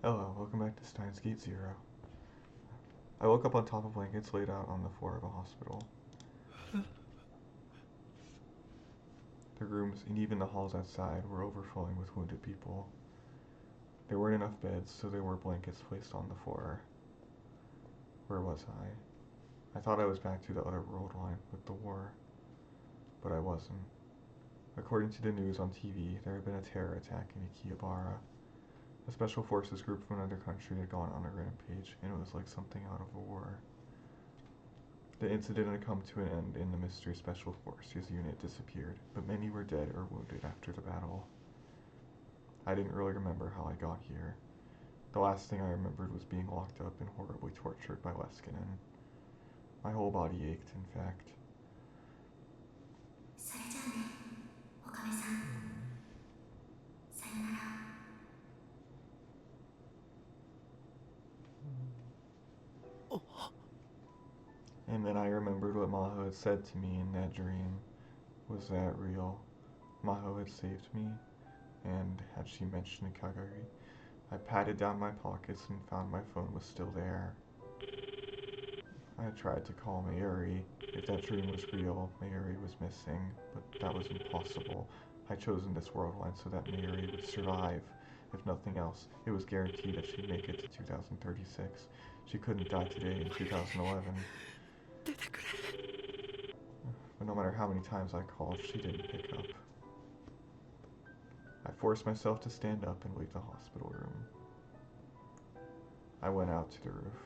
Hello, welcome back to Steins Gate Zero. I woke up on top of blankets laid out on the floor of a hospital. The rooms and even the halls outside were overflowing with wounded people. There weren't enough beds, so there were blankets placed on the floor. Where was I? I thought I was back to the other world line with the war, but I wasn't. According to the news on TV, there had been a terror attack in Akihabara. A special forces group from another country had gone on a rampage, and it was like something out of a war. The incident had come to an end and the mystery special forces unit disappeared, but many were dead or wounded after the battle. I didn't really remember how I got here. The last thing I remembered was being locked up and horribly tortured by Leskinen. My whole body ached, in fact. And then I remembered what Maho had said to me in that dream. Was that real? Maho had saved me, and had she mentioned Kagari? I patted down my pockets and found my phone was still there. I tried to call Mayuri. If that dream was real, Mayuri was missing, but that was impossible. I'd chosen this world line so that Mayuri would survive. If nothing else, it was guaranteed that she'd make it to 2036. She couldn't die today in 2011. But no matter how many times I called, she didn't pick up. I forced myself to stand up and leave the hospital room. I went out to the roof.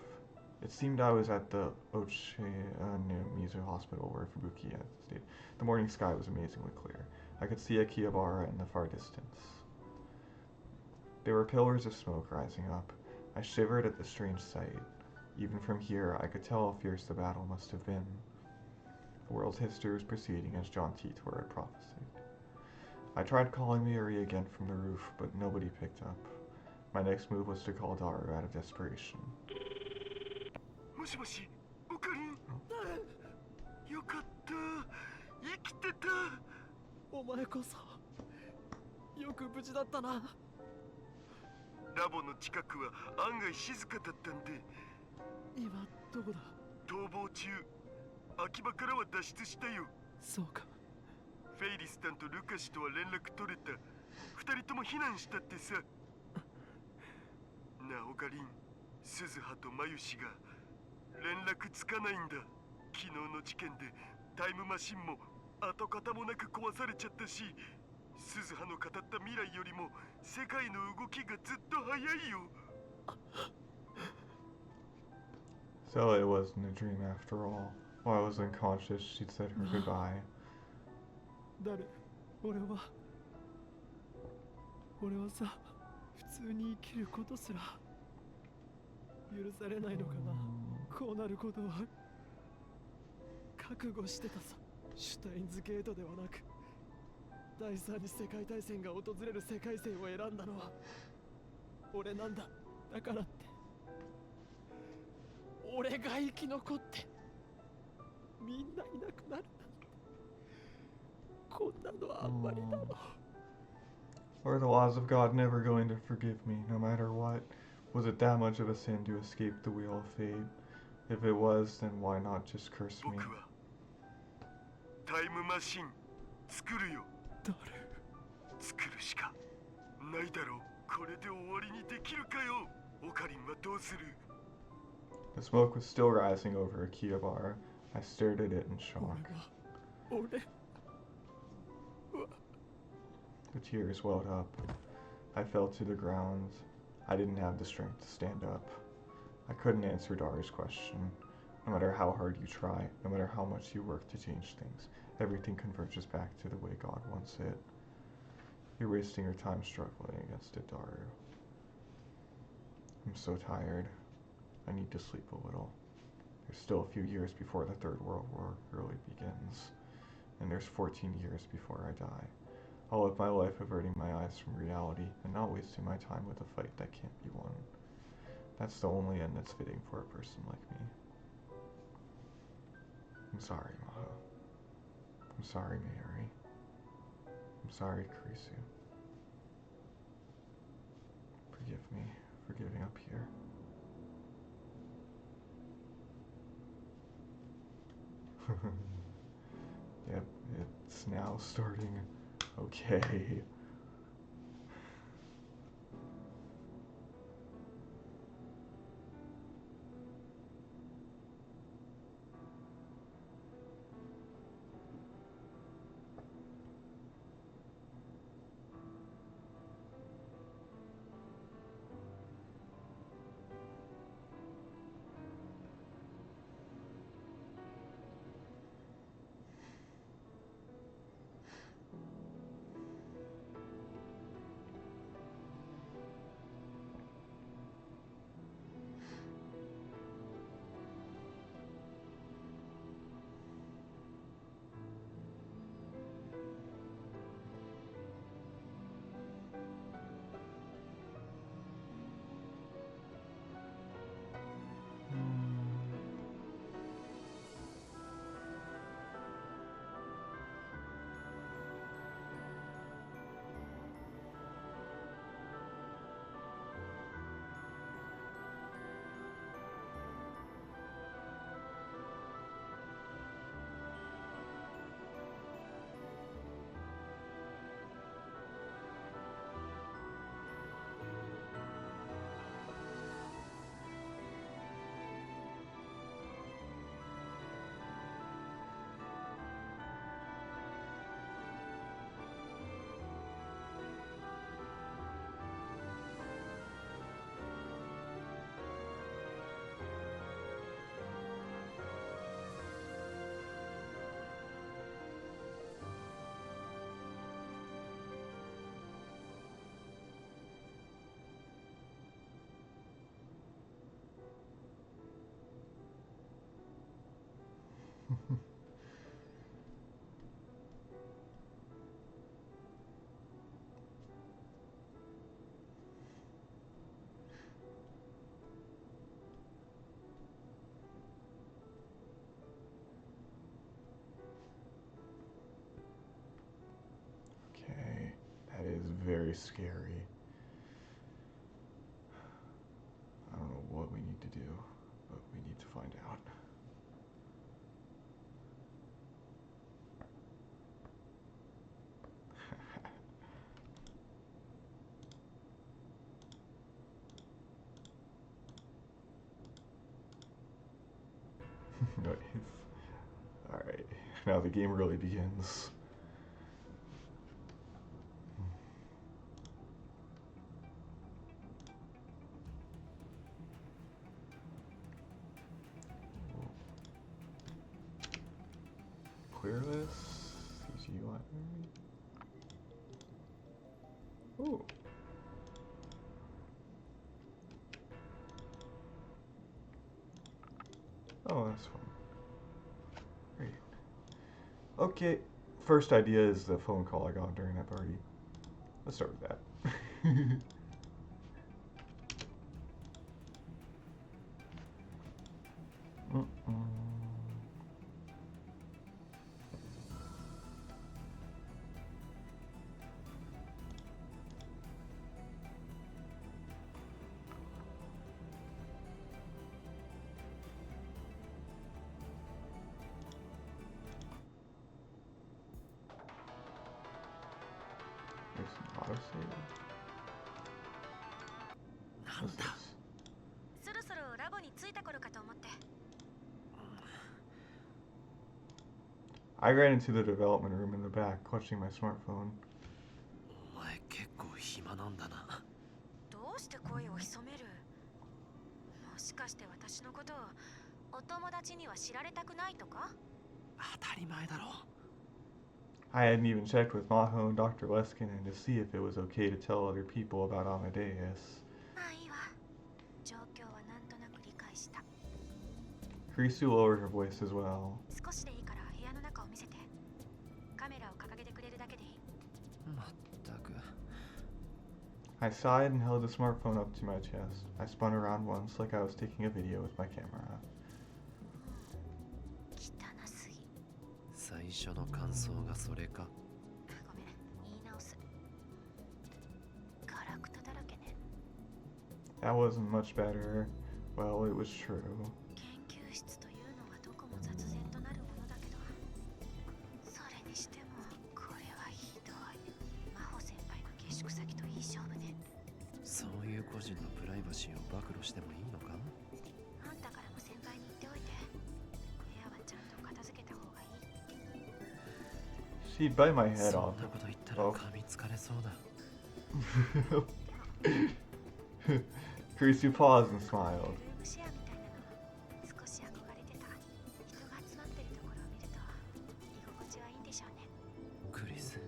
It seemed I was at the Mizu Hospital where Fubuki had stayed. The morning sky was amazingly clear. I could see Akihabara in the far distance. There were pillars of smoke rising up. I shivered at the strange sight. Even from here, I could tell how fierce the battle must have been. The world's history was proceeding as John Titor had prophesied. I tried calling Mayuri again from the roof, but nobody picked up. My next move was to call Daru out of desperation. So it wasn't a dream after all. While I was unconscious, she'd said her goodbye. Were the laws of God never going to forgive me, no matter what? Was it that much of a sin to escape the wheel of fate? If it was, then why not just curse me? The smoke was still rising over Akihabara. I stared at it in shock. The tears welled up. I fell to the ground. I didn't have the strength to stand up. I couldn't answer Daru's question. No matter how hard you try, no matter how much you work to change things, everything converges back to the way God wants it. You're wasting your time struggling against it, Daru. I'm so tired. I need to sleep a little. There's still a few years before the Third World War really begins, and there's 14 years before I die. I'll live my life averting my eyes from reality and not wasting my time with a fight that can't be won. That's the only end that's fitting for a person like me. I'm sorry, Maho. I'm sorry, Mayuri. I'm sorry, Kurisu. Forgive me. Forgive up here. Yep, it's now starting. Okay. Okay, that is very scary. I don't know what we need to do, but we need to find out. Nice. Alright, now the game really begins. Clear this. CG library. Ooh. Oh, that's fun. Great. Okay, first idea is the phone call I got during that party. Let's start with that. There's an autosave. What's this? I ran into the development room in the back, clutching my smartphone. I hadn't even checked with Maho and Dr. Leskinen to see if it was okay to tell other people about Amadeus. Kurisu lowered her voice as well. I sighed and held the smartphone up to my chest. I spun around once like I was taking a video with my camera. That wasn't much better. Well, it was true. 研究室というのはどこも雑然となるものだけど、それにしてもこれはひどい。真帆先輩の下宿先といい勝負ね。そういう個人のプライバシーを暴露してもいいのか？あんたからも先輩に言っておいて。部屋はちゃんと片付けた方がいい。She'd bite my head そ off. んなこと言ったら噛みつかれそうだ。Kurisu paused and smiled. ルームシェアみたいなの少し憧れてた。人が集まってるところを見ると居心地はいいんでしょうね。クリス、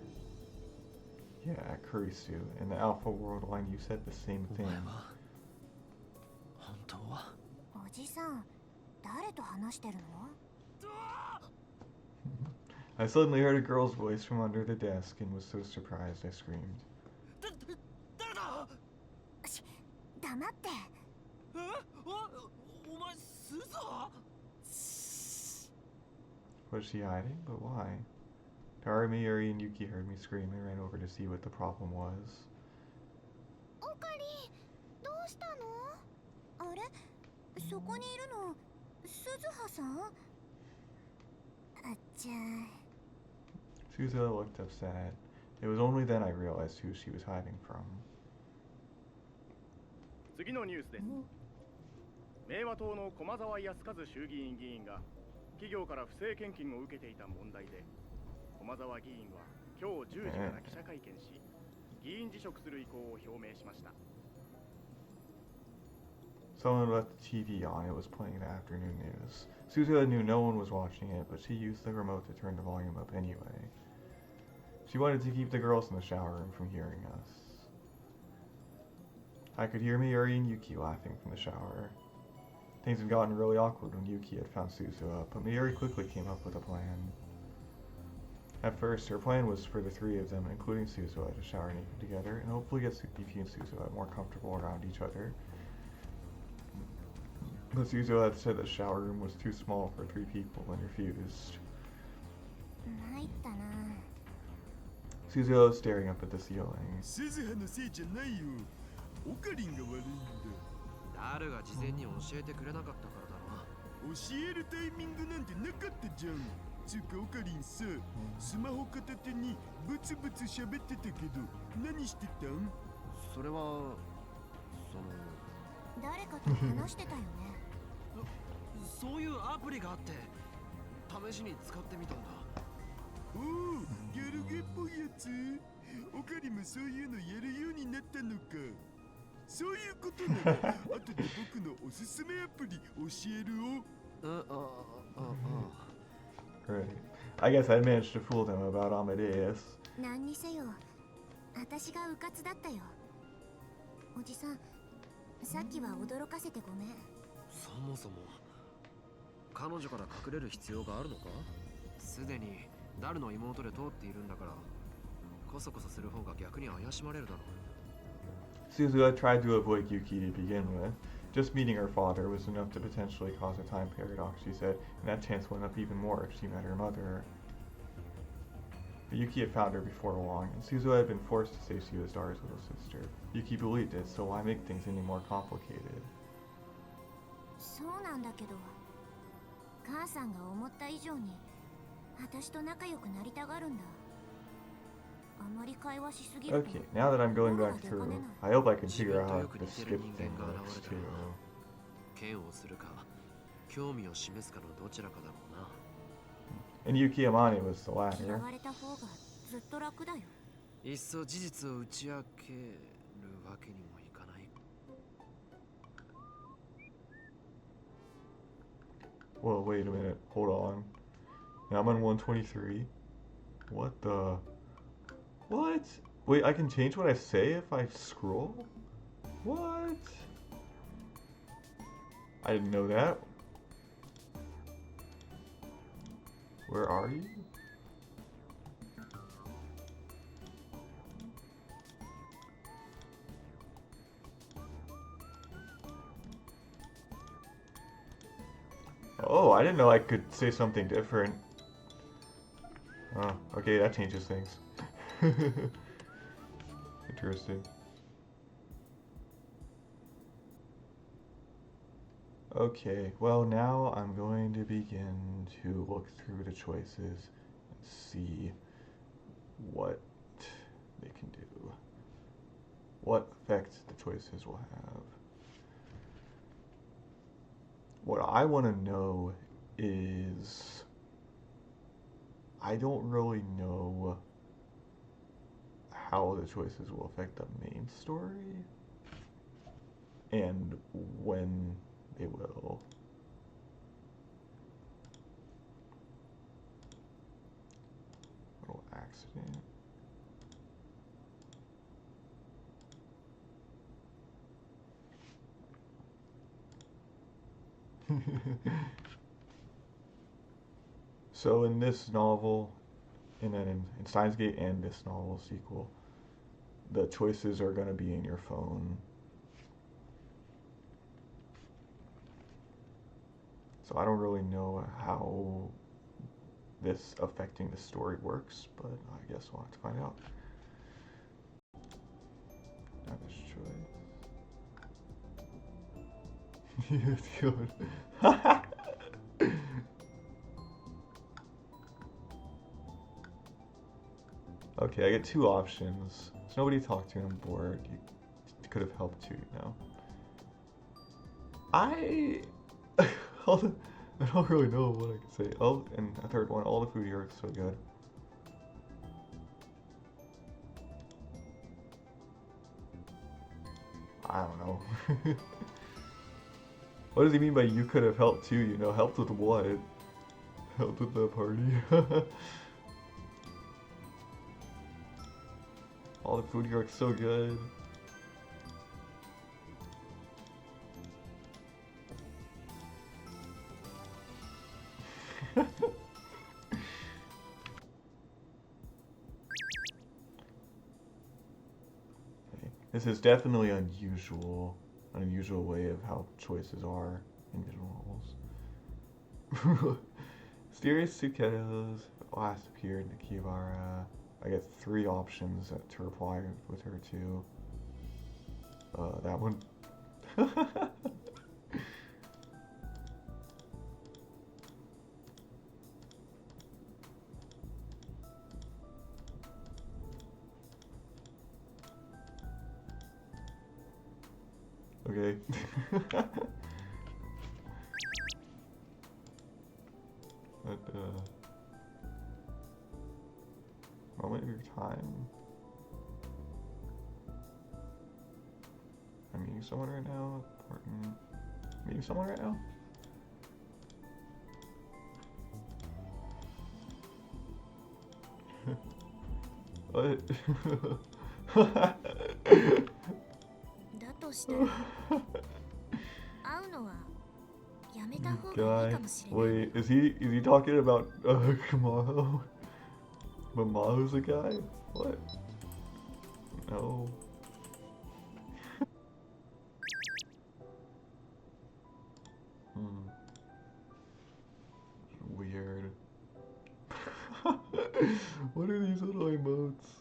Yeah, Kurisu. In the Alpha World line, you said the same お thing. 前は本当は？おじさん、誰と話してるの？ I suddenly heard a girl's voice from under the desk and was so surprised I screamed. 誰だ？黙って。お前スーザー？ Was she hiding? But why? Tarumi, Yuri, and Yuki heard me scream and ran over to see what the problem was. おかり、どうしたの？あれ、そこにいるの、鈴葉さん？あっちゃー。Suzuha looked upset. It was only then I realized who she was hiding from. 次のニュースです。明和党の駒沢康和衆議院議員が企業から不正献金を受けていた問題で、駒沢議員は今日10時から記者会見し、議員辞職する意向を表明しました。 Someone left the TV on. It was playing the afternoon news. Suzuha knew no one was watching it, but she used the remote to turn the volume up anyway. She wanted to keep the girls in the shower room from hearing us. I could hear Miyuri and Yuki laughing from the shower. Things had gotten really awkward when Yuki had found Suzuha, but Miyuri quickly came up with a plan. At first, her plan was for the three of them, including Suzuha, to shower naked together and hopefully get Yuki and Suzuha more comfortable around each other. But Suzuha had said the shower room was too small for 3 people and refused. 参ったな。Suzuha was staring up at the ceiling. 鈴葉のせいじゃないよ。オカリンが悪いんだ。誰が事前に教えてくれなかったからだろ。教えるタイミングなんてなかったじゃん。つうかオカリンさ、スマホ片手にブツブツ喋ってたけど、何してたん？それはその誰かと話してたよね。そういうアプリがあって試しに使ってみたんだ。おお、ギャルゲっぽいやつ。オカリンもそういうのやるようになったのか。そういうことなら後で僕のおすすめアプリ教えるお。Right. I guess I managed to fool them about Amadeus. 何にせよ、私がうかつだったよ。おじさん、さっきは驚かせてごめん。そもそも彼女から隠れる必要があるのか？すでにダルの妹で通っているんだから、コソコソする方が逆に怪しまれるだろう。Suzuha tried to avoid Yuki to begin with. Just meeting her father was enough to potentially cause a time paradox, she said, and that chance went up even more if she met her mother. But Yuki had found her before long, and Suzuha had been forced to say she was Dara's little sister. Yuki believed it, so why make things any more complicated? そうなんだけど、母さんが思った以上に私と仲良くなりたがるんだ。あまり会話しすぎると。 Okay, now that I'm going back through, I hope I can figure out how the skip thing works too. 嫌悪するか興味を示すかのどちらかだろうな。And Yuki Amane was the 嫌 latter. われた方がずっと楽だよ。いっそ事実を打ち明けるわけにもいかない。Whoa, wait a minute. Hold on. Now I'm on 123. What the? What? Wait, I can change what I say if I scroll? What? I didn't know that. Where are you? Oh, I didn't know I could say something different. Oh, okay, that changes things. Interesting. Okay, well, now I'm going to begin to look through the choices and see what they can do, what effect the choices will have. What I want to know is, I don't really know how the choices will affect the main story and when they will. Little accident. So in this novel, and then in Steins Gate and this novel sequel, the choices are going to be in your phone. So I don't really know how this affecting the story works, but I guess we'll have to find out. Now this choice. It's good. Okay, I get two options. There's nobody to talk to, I'm bored. You could have helped too, you know. I don't really know what I can say. Oh, and a third one, all the food here is so good. I don't know. What does he mean by you could have helped too, you know? Helped with what? Helped with the party? All the food here looks so good. This is definitely unusual. An unusual way of how choices are in visual novels. Mysterious Suketos last appeared in Akibara. I get 3 options to reply with her to. That one. Okay. But, moment of your time. I'm meeting someone right now. Important. Meeting someone right now? What? だとしたら会うのはやめた方がいい Guy, かもしれない。 wait, is he talking about Maho? But Maho's a guy? What? No. Weird. What are these little emotes?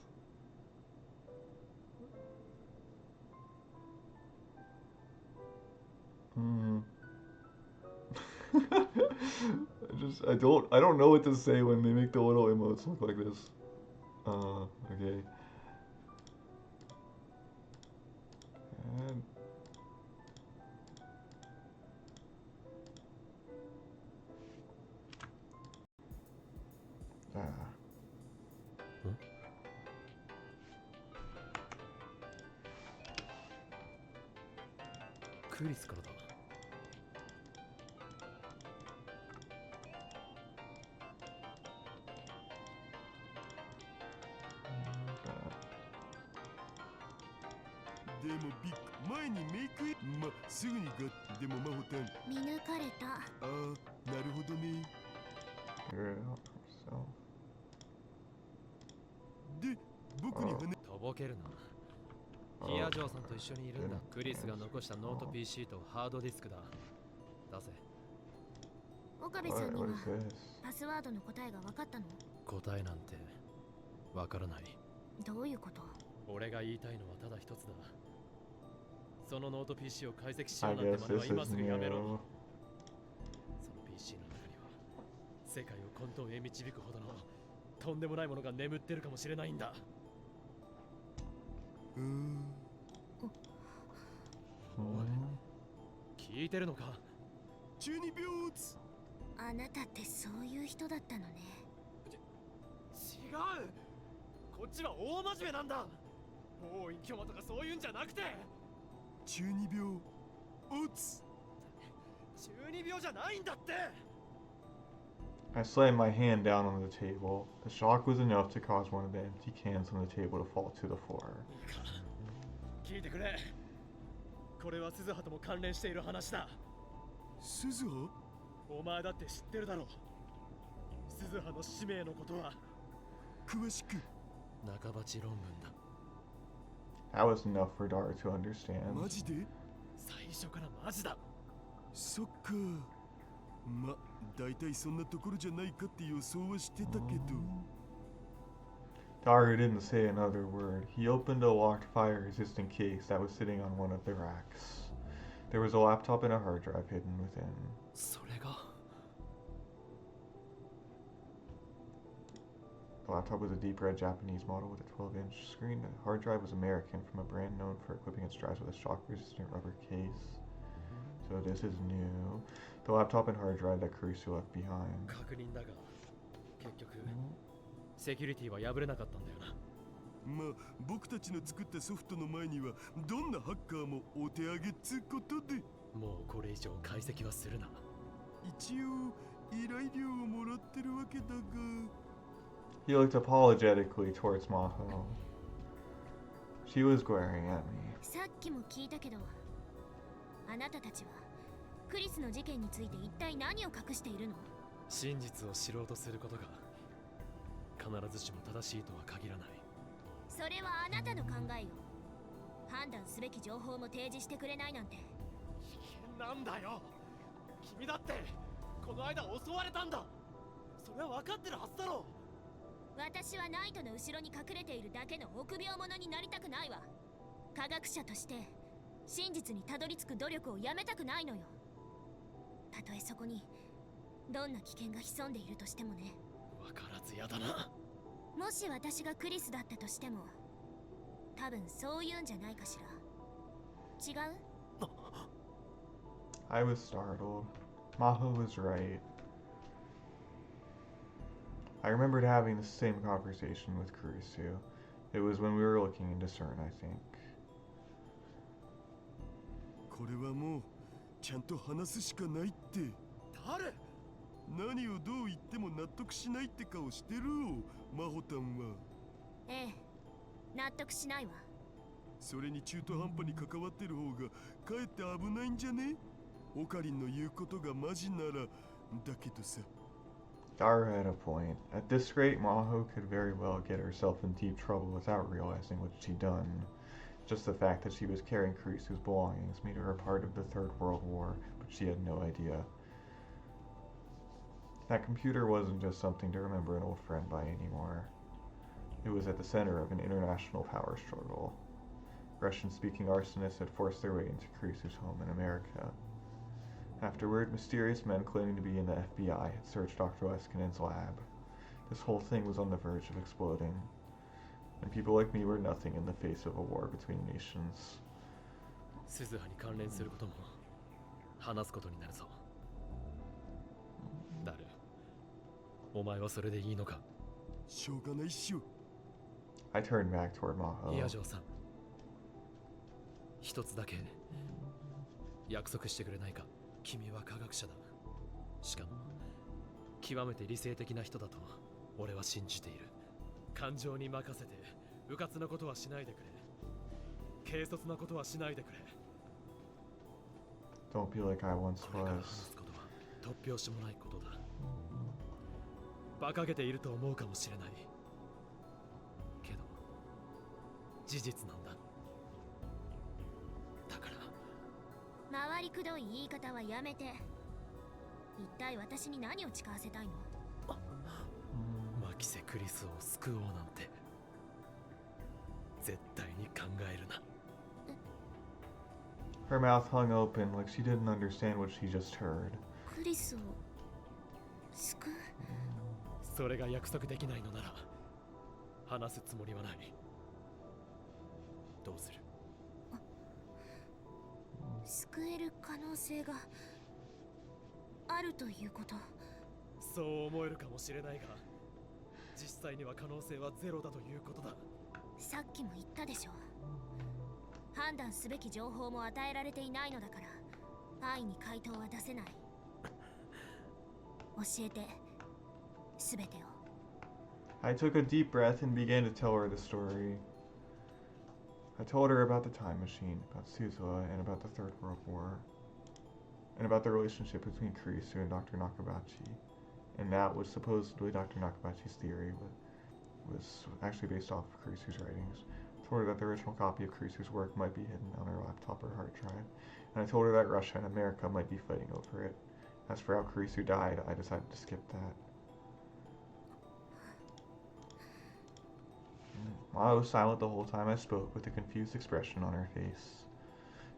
I don't know what to say when they make the little emotes look like this. Okay. And Kurisu からだ。でもビッグ前にメイクすぐにがでも真帆たん見抜かれた。ああなるほどね figure it out for yourself. で僕に話とぼけるな。ヒアジョーさんと一緒にいるんだ。クリスが残したノート PC とハードディスクだ。出せ。岡部さんに What は is this? パスワードの答えが分かったの？答えなんてわからない。どういうこと？俺が言いたいのはただ一つだ。そのノート PC を解析しよ I うなんて guess までは this 今 is すぐやめろ。 Neo. 世界を混沌へ導くほどのとんでもないものが眠ってるかもしれないんだ。おい、聞いてるのか？中二病つ。あなたってそういう人だったのね。違う、こっちは大真面目なんだ。大隠居間とかそういうんじゃなくて、中二病おつ。中二病じゃないんだって。 I slammed my hand down on the table. The shock was enough to cause one of the empty cans on the table to fall to the floor. いいか、聞いてくれ。これは鈴葉とも関連している話だ。鈴葉？お前だって知ってるだろう。鈴葉の使命のことは。詳しく。中鉢論文だ。That was enough for Daru to understand. マジで？最初からマジだ。そっか。ま、だいたいそんなところじゃないかって予想はしてたけど。Daru didn't say another word. He opened a locked fire-resistant case that was sitting on one of the racks. There was a laptop and a hard drive hidden within. それが。 The laptop was a deep red Japanese model with a 12-inch screen. The hard drive was American from a brand known for equipping its drives with a shock-resistant rubber case. So this is new. The laptop and hard drive that Kurisu left behind. 確認だが、結局セキュリティは破れなかったんだよな。まあ、僕たちの作ったソフトの前にはどんなハッカーもお手上げっつうことで。もうこれ以上解析はするな。一応依頼料をもらってるわけだが。He looked apologetically towards Maho. She was glaring at me. さっきも聞いたけど、あなたたちはクリスの事件について一体何を隠しているの？真実を知ろうとすることが必ずしも正しいとは限らない。それはあなたの考えよ。判断すべき情報も提示してくれないなんて。なんだよ、君だってこの間襲われたんだ。それは分かってるはずだろ。私はナイトの後ろに隠れているだけの臆病者になりたくないわ。科学者として真実にたどり着く努力をやめたくないのよ。たとえそこにどんな危険が潜んでいるとしてもね。分からずやだな。もし私がクリスだったとしても、多分そういうんじゃないかしら。違う？ I was startled. Maho was right. I remembered having the same conversation with Kurisu. It was when we were looking into CERN, I think. これはもうちゃんと話すしかないって。誰？何をどう言っても納得しないって顔してるよ、マホタンは。ええ、納得しないわ。それに中途半端に関わってる方がかえって危ないんじゃね？オカリンの言うことがマジならだけどさ。Daru had a point. At this rate, Maho could very well get herself in deep trouble without realizing what she'd done. Just the fact that she was carrying Kurisu's belongings made her a part of the Third World War, but she had no idea. That computer wasn't just something to remember an old friend by anymore. It was at the center of an international power struggle. Russian-speaking arsonists had forced their way into Kurisu's home in America. Afterward, mysterious men claiming to be in the FBI had searched Dr. Leskinen's lab. This whole thing was on the verge of exploding, and people like me were nothing in the face of a war between nations. 鈴葉に関連することも話すことになるぞ。ダル、お前はそれでいいのか？しょうがないっしょ。I turned back toward Maho. 宮城さん、一つだけ約束してくれないか？君は科学者だ。しかも極めて理性的な人だと俺は信じている。感情に任せて迂闊なことはしないでくれ。軽率なことはしないでくれ。 Don't be like I once これから話 was. すことは突拍子もないことだ。馬鹿げていると思うかもしれないけど事実なんだ。だから回りくどい言い方はやめて。一体私に何を誓わせたいの？マキセ・クリスを救おうなんて絶対に考えるな。 Her mouth hung open like she didn't understand what she just heard. クリスを救う？それが約束できないのなら話すつもりはない。どうする？救える可能性があるということ？そう思えるかもしれないが、実際には可能性はゼロだということだ。さっきも言ったでしょ。判断すべき情報も与えられていないのだから、安易に回答は出せない。教えて、すべてを。I took a deep breath and began to tell her the story. I told her about the time machine, about Suzuha, and about the Third World War, and about the relationship between Kurisu and Dr. Nakabachi. And that was supposedly Dr. Nakabachi's theory, was actually based off of Kurisu's writings. I told her that the original copy of Kurisu's work might be hidden on her laptop or hard drive, and I told her that Russia and America might be fighting over it. As for how Kurisu died, I decided to skip that. Maho was silent the whole time I spoke, with a confused expression on her face.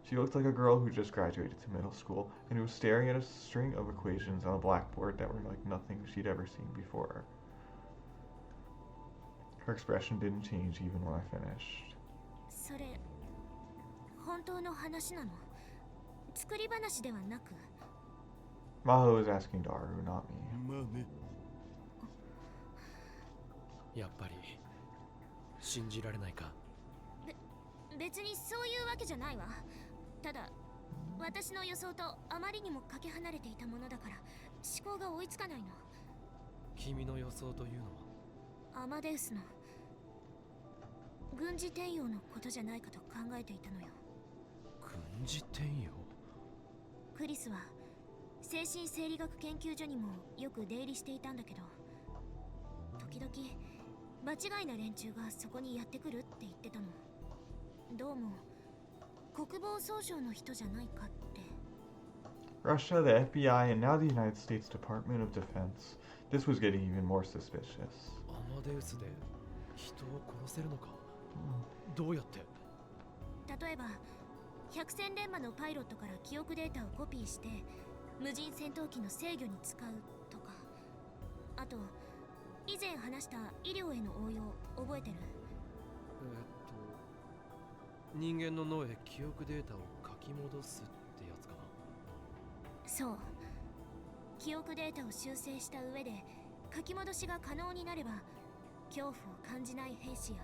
She looked like a girl who just graduated to middle school and who was staring at a string of equations on a blackboard that were like nothing she'd ever seen before. Her expression didn't change even when I finished. それ、本当の話なの？作り話ではなく？ Maho was asking Daru, not me. まあね。やっぱり信じられないか？別にそういうわけじゃないわ。ただ、私の予想とあまりにもかけ離れていたものだから思考が追いつかないの。君の予想というのは？アマデウスの軍事転用のことじゃないかと考えていたのよ。軍事転用？クリスは精神生理学研究所にもよく出入りしていたんだけど、時々場違いな連中がそこにやってくるって言ってたの。どうも国防総省の人じゃないかって。 Russia, the FBI, and now the United States Department of Defense. This was getting even more suspicious. アマデウスで人を殺せるのか？どうやって？例えば百戦錬磨のパイロットから記憶データをコピーして無人戦闘機の制御に使うとか、あと以前話した医療への応用覚えてる？人間の脳へ記憶データを書き戻すってやつかな？そう、記憶データを修正した上で書き戻しが可能になれば、恐怖を感じない兵士や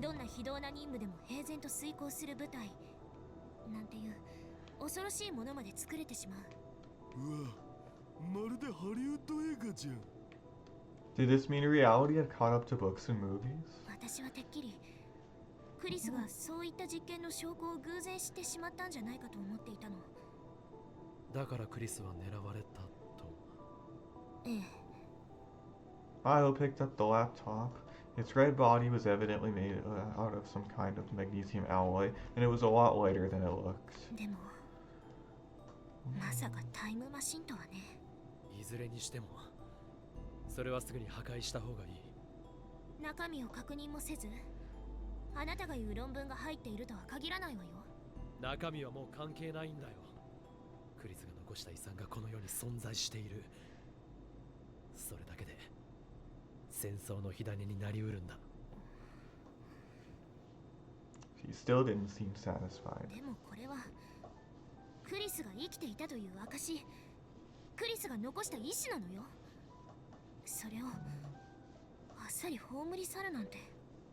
どんな非道な任務でも平然と遂行する部隊なんていう恐ろしいものまで作れてしまう。うわ、まるでハリウッド映画じゃん。Did this mean reality had caught up to books and movies? 私はてっきりクリスがそういった実験の証拠を偶然知ってしまったんじゃないかと思っていたの。だからクリスは狙われたと？ええ。 Milo picked up the laptop. Its red body was evidently made out of some kind of magnesium alloy, and it was a lot lighter than it looked. でもまさかタイムマシンとはね。いずれにしてもそれはすぐに破壊した方がいい。中身を確認もせず、あなたが言う論文が入っているとは限らないわよ。中身はもう関係ないんだよ。クリスが残した遺産がこの世に存在している。それだけで戦争の火種になりうるんだ。She still didn't seem satisfied. でもこれはクリスが生きていたという証、クリスが残した意志なのよ。それをあっさり葬り去るなんて。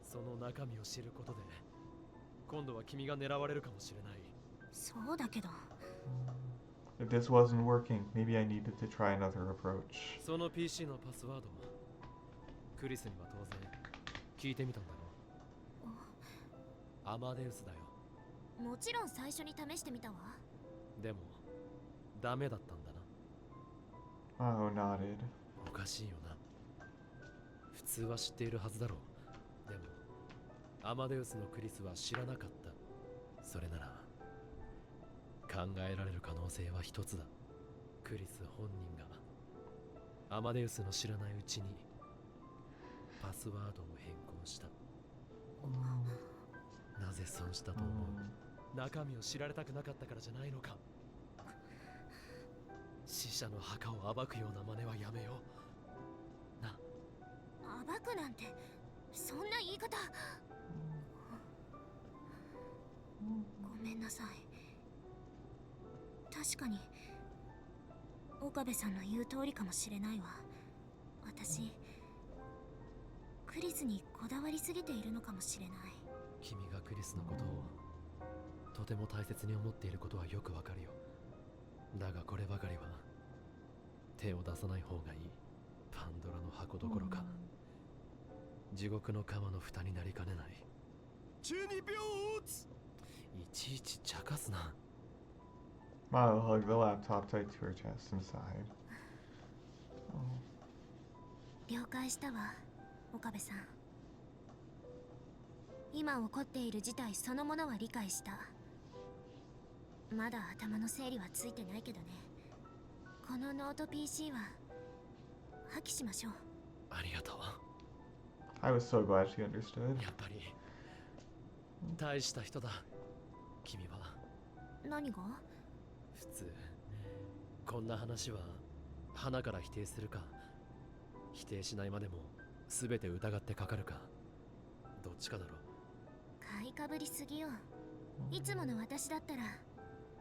その中身を知ることで今度は君が狙われるかもしれない。そうだけど。 If this wasn't working, maybe I needed to try another approach. その PC のパスワードクリスには当然聞いてみたんだろう。アマデウスだよ。もちろん最初に試してみたわ。でもダメだったんだな。 Maho nodded. おかしいよな。普通は知っているはずだろう。でもアマデウスのクリスは知らなかった。それなら考えられる可能性は一つだ。クリス本人がアマデウスの知らないうちにパスワードを変更した。なぜそうしたと思う？中身を知られたくなかったからじゃないのか？死者の墓を暴くような真似はやめよう。な。暴くなんてそんな言い方。ごめんなさい。確かに岡部さんの言う通りかもしれないわ。私クリスにこだわりすぎているのかもしれない。君がクリスのことをとても大切に思っていることはよくわかるよ。だがこればかりは手を出さない方がいい。パンドラの箱どころか地獄の釜の蓋になりかねない。中二病いちいち茶化すな。Maho hugged the laptop tight to her chest and sighed. 了解したわ、岡部さん。今起こっている事態そのものは理解した。まだ頭の整理はついてないけどね。このノート PC は破棄しましょう。ありがとう。I was so glad she understood. やっぱり大した人だ君は。何が？普通こんな話は花から否定するか否定しないまでも全て疑ってかかるかどっちかだろう。買いかぶりすぎよ。いつもの私だったら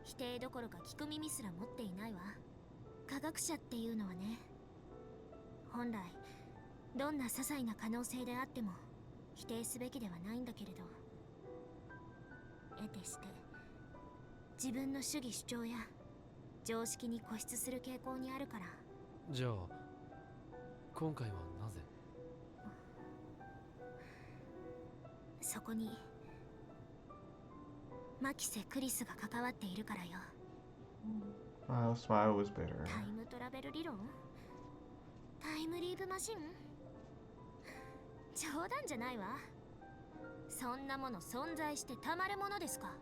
否定どころか聞く耳すら持っていないわ。科学者っていうのはね、本来どんな些細な可能性であっても否定すべきではないんだけれど、得てして自分の主義主張や常識に固執する傾向にあるから。じゃあ今回はなぜ？そこにマキセ・クリスが関わっているからよ。Maho's smile was bitter. タイムトラベル理論？タイムリープマシン？冗談じゃないわ。そんなもの存在してたまるものですか。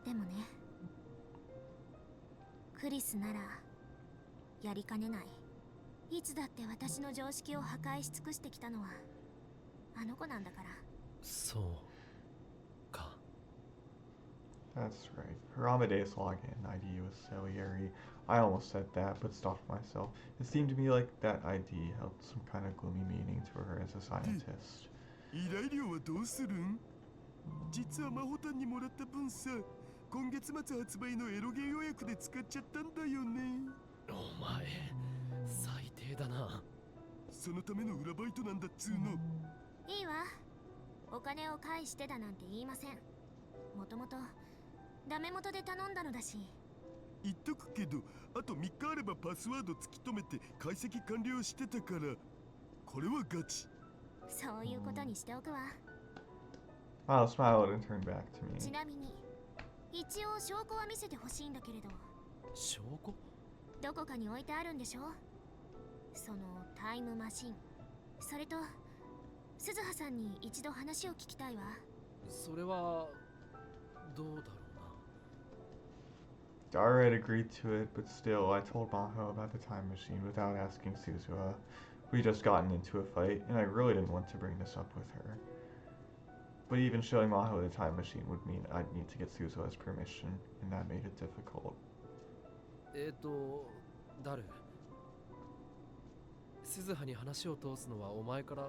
でもね、クリスならやりかねない。いつだって私の常識を破壊し尽くしてきたのはあの子なんだから。そうか。That's right. Her Amadeus login ID was so eerie. I almost said that, but stopped myself. It seemed to me like that ID held some kind of gloomy meaning to her as a scientist. 依頼料はどうするん？実はマホタンにもらった分さ、今月末発売のエロゲー予約で使っちゃったんだよね。お前最低だな。そのための裏バイトなんだっつうの。いいわ。お金を返してだなんて言いません。もともとダメ元で頼んだのだし。言っとくけど、あと3日あればパスワード突き止めて解析完了してたから、これはガチ。そういうことにしておくわ。Maho smiled and turned back to me. ちなみに一応証拠は見せてほしいんだけれど。証拠？どこかに置いてあるんでしょ？そのタイムマシン。それと鈴葉さんに一度話を聞きたいわ。それはどうだろうな。Dara had agreed to it, but still, I told Maho about the time machine without asking Suzuha. We just gotten into a fight, and I really didn't want to bring this up with her. But even showing Maho the time machine would mean I'd need to get Suzuha's permission, and that made it difficult. ダル。鈴葉に話を通すのはお前から。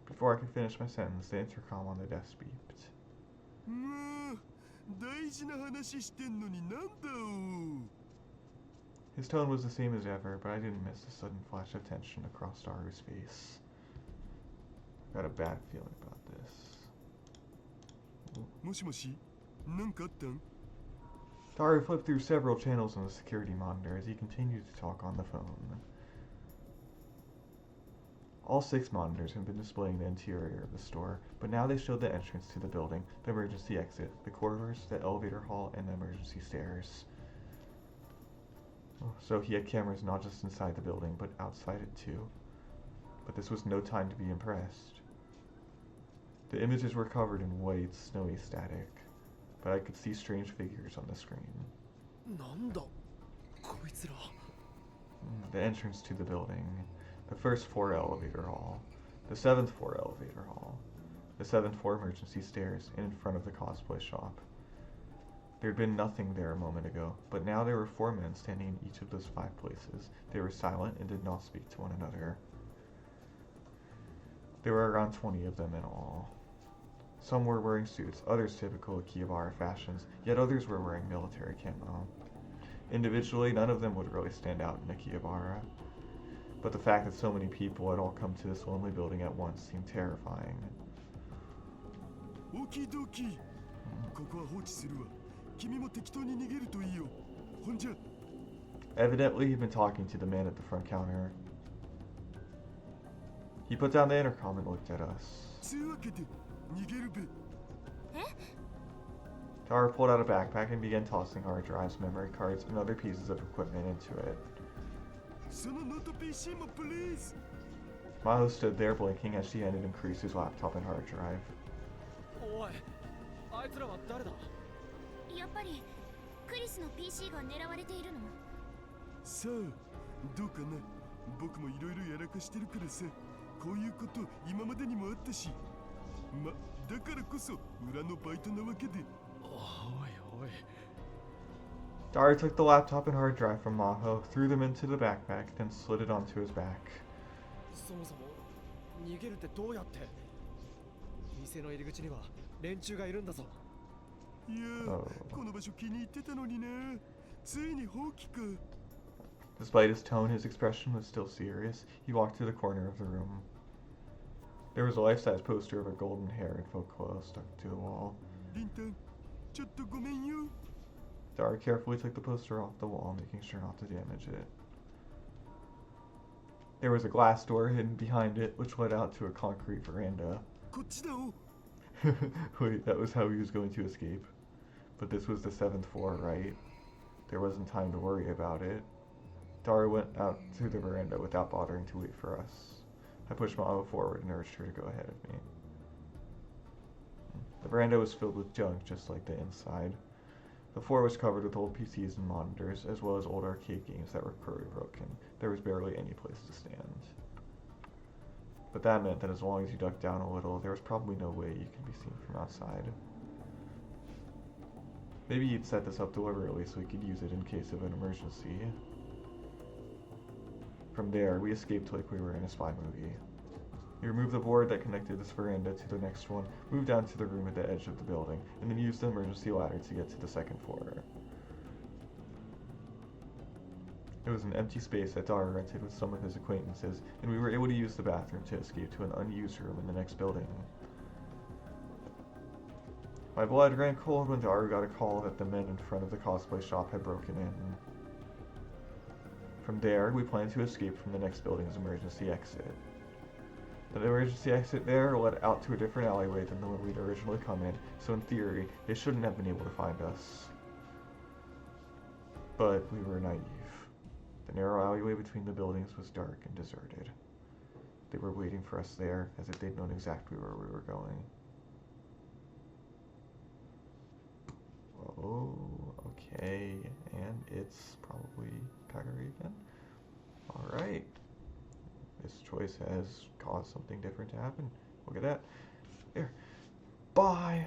Before I could finish my sentence, the intercom on the desk beeped. もう大事な話してんのになんだお。His tone was the same as ever, but I didn't miss the sudden flash of tension across Daru's face. I got a bad feeling about this. もしもし、なんかあったん？ Itaru flipped through several channels on the security monitor as he continued to talk on the phone. All 6 monitors had been displaying the interior of the store, but now they showed the entrance to the building, the emergency exit, the corridors, the elevator hall, and the emergency stairs. So he had cameras not just inside the building, but outside it too. But this was no time to be impressed. The images were covered in white, snowy static, but I could see strange figures on the screen. なんだこいつら。The entrance to the building, the first floor elevator hall, the 7th floor elevator hall, the 7th floor emergency stairs, and in front of the cosplay shop. There had been nothing there a moment ago, but now there were 4 men standing in each of those 5 places. They were silent and did not speak to one another. There were around 20 of them in all. Some were wearing suits, others typical Akihabara fashions, yet others were wearing military camo. Individually, none of them would really stand out in Akihabara, but the fact that so many people had all come to this lonely building at once seemed terrifying. Okie dokie. ここは放置するわ。君も適当に逃げるといいよ。ほんじゃ。 Evidently, he'd been talking to the man at the front counter. He put down the intercom and looked at us. つうわけで逃げるべ。 Tara pulled out a backpack and began tossing hard drives, memory cards, and other pieces of equipment into it. そのノート PC も please. Maho stood there blinking as she handed him Kurisu's laptop and hard drive. おい、あいつらは誰だ？やっぱりクリスの PC が狙われているの？さあ、どうかな。僕もいろいろやらかしてるからさ。こういうこと今までにもあったし。ま、だからこそ裏のバイトなわけで。おいおい。 Tara took the laptop and hard drive from Maho, threw them into the backpack, then slid it onto his back. そもそも逃げるってどうやって？店の入り口には連中がいるんだぞ。いや、この場所気に入ってたのにな。ついに放棄か。 Despite his tone, his expression was still serious. He walked to the corner of the room. There was a life-size poster of a golden-haired folklore stuck to the wall. リンタン、ちょっとごめんよ。 Tara carefully took the poster off the wall, making sure not to damage it. There was a glass door hidden behind it, which led out to a concrete veranda. こっちだお。 Wait, that was how he was going to escape. But this was the 7th floor, right? There wasn't time to worry about it. Tara went out to the veranda without bothering to wait for us. I pushed Maho forward and urged her to go ahead of me. The veranda was filled with junk, just like the inside. The floor was covered with old PCs and monitors, as well as old arcade games that were clearly broken. There was barely any place to stand. But that meant that as long as you ducked down a little, there was probably no way you could be seen from outside. Maybe he'd set this up deliberately so he could use it in case of an emergency. From there, we escaped like we were in a spy movie. We removed the board that connected this veranda to the next one, moved down to the room at the edge of the building, and then used the emergency ladder to get to the 2nd floor. It was an empty space that Tara rented with some of his acquaintances, and we were able to use the bathroom to escape to an unused room in the next building. My blood ran cold when Itaru got a call that the men in front of the cosplay shop had broken in. From there, we planned to escape from the next building's emergency exit. The emergency exit there led out to a different alleyway than the one we'd originally come in, so in theory, they shouldn't have been able to find us. But we were naive. The narrow alleyway between the buildings was dark and deserted. They were waiting for us there, as if they'd known exactly where we were going. Oh, okay, and it's probably Kagari again. Alright. This choice has caused something different to happen. Look at that. There. Bye!